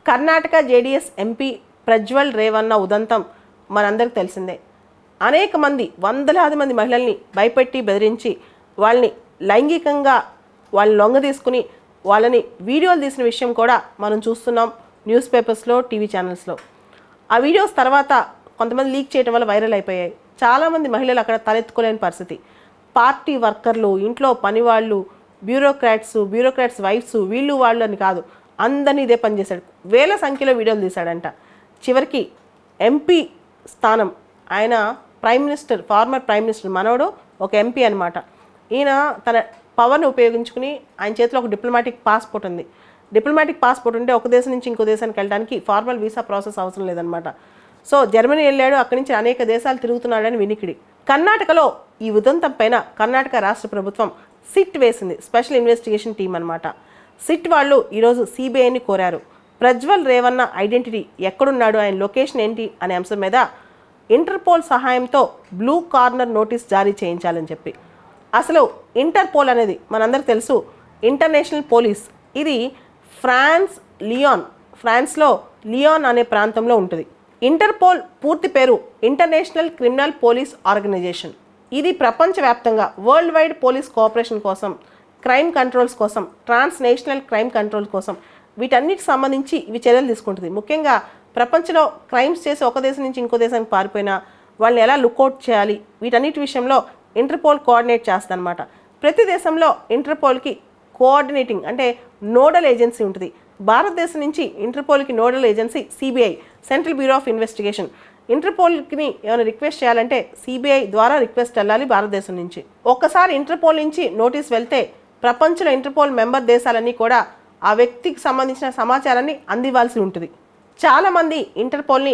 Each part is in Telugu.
కర్ణాటక జేడీఎస్ ఎంపీ ప్రజ్వల్ రేవన్న ఉదంతం మనందరికి తెలిసిందే. అనేక మంది వందలాది మంది మహిళల్ని భయపెట్టి బెదిరించి వాళ్ళని లైంగికంగా లొంగ తీసుకుని వాళ్ళని వీడియోలు తీసిన విషయం కూడా మనం చూస్తున్నాం న్యూస్ పేపర్స్లో, టీవీ ఛానల్స్లో. ఆ వీడియోస్ తర్వాత కొంతమంది లీక్ చేయడం వల్ల వైరల్ అయిపోయాయి. చాలామంది మహిళలు అక్కడ తలెత్తుకోలేని పరిస్థితి. పార్టీ వర్కర్లు, ఇంట్లో పనివాళ్ళు, బ్యూరోక్రాట్స్ వైఫ్స్, వీళ్ళు వాళ్ళు అని కాదు, అందరినీ ఇదే పని చేశాడు. వేల సంఖ్యలో వీడియోలు తీశాడంట. చివరికి ఎంపీ స్థానం, ఆయన ఫార్మర్ ప్రైమ్ మినిస్టర్ మనవడు ఒక ఎంపీ అనమాట. ఈయన తన పవర్ని ఉపయోగించుకుని ఆయన చేతిలో ఒక డిప్లొమాటిక్ పాస్పోర్ట్ ఉంది. డిప్లొమాటిక్ పాస్పోర్ట్ ఉంటే ఒక దేశం నుంచి ఇంకో దేశానికి వెళ్ళడానికి ఫార్మల్ వీసా ప్రాసెస్ అవసరం లేదనమాట. సో జర్మనీ వెళ్ళాడు, అక్కడి నుంచి అనేక దేశాలు తిరుగుతున్నాడని వినికిడి. కర్ణాటకలో ఈ ఉదంతం పైన కర్ణాటక రాష్ట్ర ప్రభుత్వం సిట్ వేసింది, స్పెషల్ ఇన్వెస్టిగేషన్ టీం అనమాట. సిట్ వాళ్ళు ఈరోజు సిబిఐని కోరారు. ప్రజ్వల్ రేవన్న ఐడెంటిటీ ఎక్కడున్నాడు, ఆయన లొకేషన్ ఏంటి అనే అంశం మీద ఇంటర్పోల్ సహాయంతో బ్లూ కార్నర్ నోటీస్ జారీ చేయించాలని చెప్పి. అసలు ఇంటర్పోల్ అనేది మనందరికీ తెలుసు, ఇంటర్నేషనల్ పోలీస్. ఇది ఫ్రాన్స్లో లియాన్ అనే ప్రాంతంలో ఉంటుంది. ఇంటర్పోల్ పూర్తి పేరు ఇంటర్నేషనల్ క్రిమినల్ పోలీస్ ఆర్గనైజేషన్. ఇది ప్రపంచవ్యాప్తంగా వరల్డ్ వైడ్ పోలీస్ కోఆపరేషన్ కోసం, క్రైమ్ కంట్రోల్స్ కోసం, ట్రాన్స్నేషనల్ క్రైమ్ కంట్రోల్ కోసం, వీటన్నిటికి సంబంధించి ఇవి చర్యలు తీసుకుంటుంది. ముఖ్యంగా ప్రపంచంలో క్రైమ్స్ చేసి ఒక దేశం నుంచి ఇంకో దేశానికి పారిపోయినా వాళ్ళని ఎలా లుక్అవుట్ చేయాలి, వీటన్నిటి విషయంలో ఇంటర్పోల్ కోఆర్డినేట్ చేస్తుందన్నమాట. ప్రతి దేశంలో ఇంటర్పోల్కి కోఆర్డినేటింగ్ అంటే నోడల్ ఏజెన్సీ ఉంటుంది. భారతదేశం నుంచి ఇంటర్పోల్కి nodal agency CBI, central bureau of investigation. ఇంటర్పోల్కి ఏమైనా రిక్వెస్ట్ చేయాలంటే సిబిఐ ద్వారా రిక్వెస్ట్ వెళ్ళాలి భారతదేశం నుంచి. ఒక్కసారి ఇంటర్పోల్ నుంచి నోటీస్ వెళ్తే ప్రపంచంలో ఇంటర్పోల్ మెంబర్ దేశాలన్నీ కూడా ఆ వ్యక్తికి సంబంధించిన సమాచారాన్ని అందివ్వాల్సి ఉంటుంది. చాలామంది ఇంటర్పోల్ని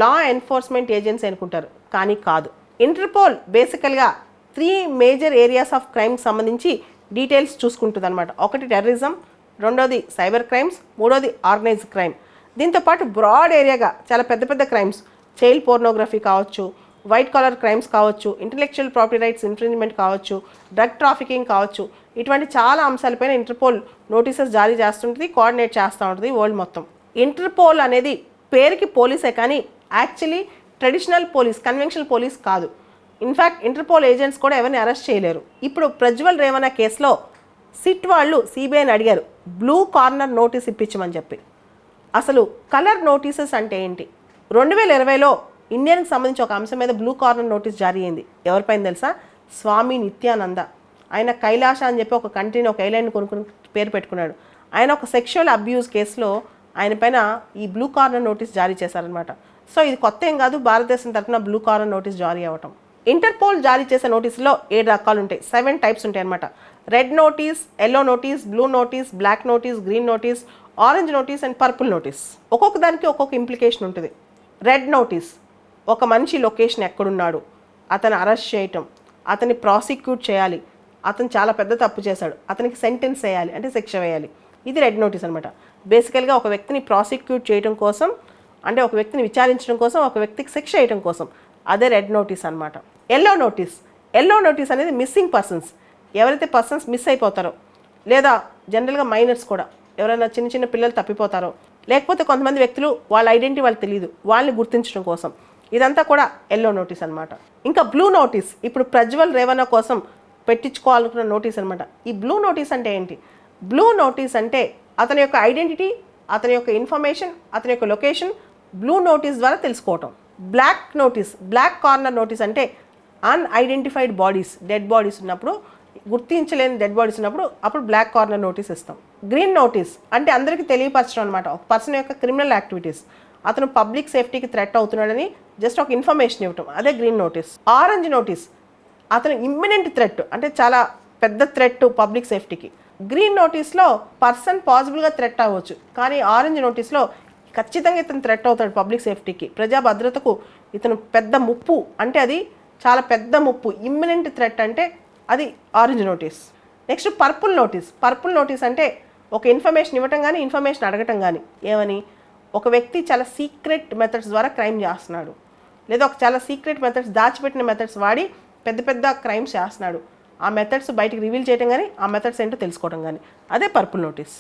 లా ఎన్ఫోర్స్మెంట్ ఏజెన్సీ అనుకుంటారు, కానీ కాదు. ఇంటర్పోల్ బేసికల్గా 3 మేజర్ ఏరియాస్ ఆఫ్ క్రైమ్కి సంబంధించి డీటెయిల్స్ చూసుకుంటుంది అనమాట. ఒకటి టెర్రరిజం, రెండోది సైబర్ క్రైమ్స్, మూడోది ఆర్గనైజ్డ్ క్రైమ్. దీంతోపాటు బ్రాడ్ ఏరియాగా చాలా పెద్ద పెద్ద క్రైమ్స్, చైల్డ్ పోర్నోగ్రఫీ కావచ్చు, వైట్ కాలర్ క్రైమ్స్ కావచ్చు, ఇంటలెక్చువల్ ప్రాపర్టీ రైట్స్ ఇన్ఫ్రింజ్మెంట్ కావచ్చు, డ్రగ్ ట్రాఫికింగ్ కావచ్చు, ఇటువంటి చాలా అంశాలపైన ఇంటర్పోల్ నోటీసెస్ జారీ చేస్తుంటుంది, కోఆర్డినేట్ చేస్తూ ఉంటుంది వరల్డ్ మొత్తం. ఇంటర్పోల్ అనేది పేరుకి పోలీసే కానీ actually traditional police, conventional police కాదు. ఇన్ఫ్యాక్ట్ ఇంటర్పోల్ ఏజెంట్స్ కూడా ఎవరిని అరెస్ట్ చేయలేరు. ఇప్పుడు ప్రజ్వల్ రేవన్న కేసులో సిట్ వాళ్ళు సిబిఐని అడిగారు బ్లూ కార్నర్ నోటీస్ ఇప్పించమని చెప్పి. అసలు కలర్ నోటీసెస్ అంటే ఏంటి? 2020లో ఇండియన్కి సంబంధించి ఒక అంశం మీద బ్లూ కార్నర్ నోటీస్ జారీ అయింది. ఎవరిపైన తెలుసా? స్వామి నిత్యానంద. ఆయన కైలాస అని చెప్పి ఒక కంట్రీని, ఒక ఐలాండ్ని కొనుక్కుని పేరు పెట్టుకున్నాడు. ఆయన ఒక సెక్షువల్ అబ్యూస్ కేసులో ఆయన పైన ఈ బ్లూ కార్నర్ నోటీస్ జారీ చేశారనమాట. సో ఇది కొత్త ఏం కాదు, భారతదేశం తరఫున బ్లూ కార్నర్ నోటీస్ జారీ అవ్వటం. ఇంటర్పోల్ జారీ చేసే నోటీసులో 7 రకాలు ఉంటాయి, 7 టైప్స్ ఉంటాయి అనమాట. Red notice, yellow notice, blue notice, black notice, green notice, orange notice and purple notice. ఒక్కొక్క దానికి ఒక్కొక్క ఇంప్లికేషన్ ఉంటుంది. రెడ్ నోటీస్, ఒక మనిషి లొకేషన్ ఎక్కడున్నాడు, అతను అరెస్ట్ చేయటం, అతన్ని ప్రాసిక్యూట్ చేయాలి, అతను చాలా పెద్ద తప్పు చేశాడు, అతనికి సెంటెన్స్ వేయాలి అంటే శిక్ష వేయాలి. ఇది రెడ్ నోటీస్ అనమాట. బేసికల్గా ఒక వ్యక్తిని ప్రాసిక్యూట్ చేయడం కోసం, అంటే ఒక వ్యక్తిని విచారించడం కోసం, ఒక వ్యక్తికి శిక్ష వేయడం కోసం, అదే రెడ్ నోటీస్ అనమాట. ఎల్లో నోటీస్ అనేది మిస్సింగ్ పర్సన్స్, ఎవరైతే పర్సన్స్ మిస్ అయిపోతారో, లేదా జనరల్గా మైనర్స్ కూడా ఎవరైనా చిన్న చిన్న పిల్లలు తప్పిపోతారో, లేకపోతే కొంతమంది వ్యక్తులు వాళ్ళ ఐడెంటిటీ వాళ్ళకి తెలియదు, వాళ్ళని గుర్తించడం కోసం, ఇదంతా కూడా ఎల్లో నోటీస్ అనమాట. ఇంకా బ్లూ నోటీస్, ఇప్పుడు ప్రజ్వల్ రేవన్న కోసం పెట్టించుకోవాలనుకున్న నోటీస్ అనమాట. ఈ బ్లూ నోటీస్ అంటే ఏంటి? బ్లూ నోటీస్ అంటే అతని యొక్క ఐడెంటిటీ, అతని యొక్క ఇన్ఫర్మేషన్, అతని యొక్క లొకేషన్ బ్లూ నోటీస్ ద్వారా తెలుసుకోవటం. బ్లాక్ కార్నర్ నోటీస్ అంటే అన్ఐడెంటిఫైడ్ బాడీస్, డెడ్ బాడీస్ ఉన్నప్పుడు, గుర్తించలేని డెడ్ బాడీస్ ఉన్నప్పుడు అప్పుడు బ్లాక్ కార్నర్ నోటీస్ ఇస్తాం. గ్రీన్ నోటీస్ అంటే అందరికీ తెలియపరచడం అనమాట, ఒక పర్సన్ యొక్క క్రిమినల్ యాక్టివిటీస్, అతను పబ్లిక్ సేఫ్టీకి థ్రెట్ అవుతున్నాడని జస్ట్ ఒక ఇన్ఫర్మేషన్ ఇవ్వటం, అదే గ్రీన్ నోటీస్. ఆరెంజ్ నోటీస్, అతను ఇమ్మినెంట్ థ్రెట్ అంటే చాలా పెద్ద థ్రెట్ పబ్లిక్ సేఫ్టీకి. గ్రీన్ నోటీస్లో పర్సన్ పాసిబుల్గా థ్రెట్ అవ్వచ్చు, కానీ ఆరెంజ్ నోటీస్లో ఖచ్చితంగా ఇతను థ్రెట్ అవుతాడు పబ్లిక్ సేఫ్టీకి, ప్రజా భద్రతకు ఇతను పెద్ద ముప్పు, అంటే అది చాలా పెద్ద ముప్పు, ఇమ్మినెంట్ థ్రెట్ అంటే అది orange notice. Next purple notice అంటే ఒక ఇన్ఫర్మేషన్ ఇవ్వటం కానీ, ఇన్ఫర్మేషన్ అడగటం కానీ, ఏమని, ఒక వ్యక్తి చాలా సీక్రెట్ మెథడ్స్ ద్వారా క్రైమ్ చేస్తున్నాడు, లేదా ఒక చాలా సీక్రెట్ మెథడ్స్, దాచిపెట్టిన మెథడ్స్ వాడి పెద్ద పెద్ద క్రైమ్స్ చేస్తున్నాడు, ఆ మెథడ్స్ బయటికి రివీల్ చేయడం కానీ, ఆ మెథడ్స్ ఏంటో తెలుసుకోవడం కానీ, అదే పర్పుల్ నోటీస్.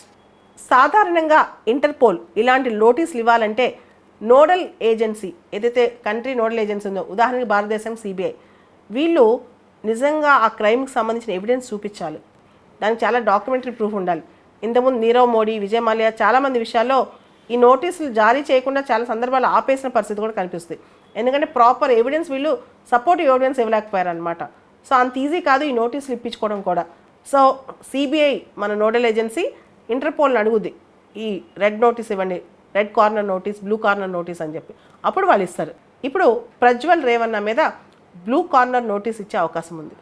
సాధారణంగా ఇంటర్పోల్ ఇలాంటి నోటీసులు ఇవ్వాలంటే నోడల్ ఏజెన్సీ ఏదైతే కంట్రీ నోడల్ ఏజెన్సీ ఉందో, ఉదాహరణకి భారతదేశం సిబిఐ, వీళ్ళు నిజంగా ఆ క్రైమ్కి సంబంధించిన ఎవిడెన్స్ చూపించాలి. దానికి చాలా డాక్యుమెంటరీ ప్రూఫ్ ఉండాలి. ఇంతకుముందు నీరవ్ మోడీ, విజయ్ మాల్యా చాలామంది విషయాల్లో ఈ నోటీసులు జారీ చేయకుండా చాలా సందర్భాలు ఆపేసిన పరిస్థితి కూడా కనిపిస్తుంది. ఎందుకంటే ప్రాపర్ ఎవిడెన్స్ వీళ్ళు సపోర్టివ్ ఎవిడెన్స్ ఇవ్వలేకపోయారనమాట. సో అంత ఈజీ కాదు ఈ నోటీసులు ఇప్పించుకోవడం కూడా. సో సిబిఐ మన నోడల్ ఏజెన్సీ ఇంటర్పోల్ని అడుగుద్ది, ఈ రెడ్ నోటీస్ ఇవ్వండి, red corner notice, blue corner notice అని చెప్పి. అప్పుడు వాళ్ళు ఇస్తారు. ఇప్పుడు ప్రజ్వల్ రేవన్న మీద బ్లూ కార్నర్ నోటీస్ ఇచ్చే అవకాశం ఉంది.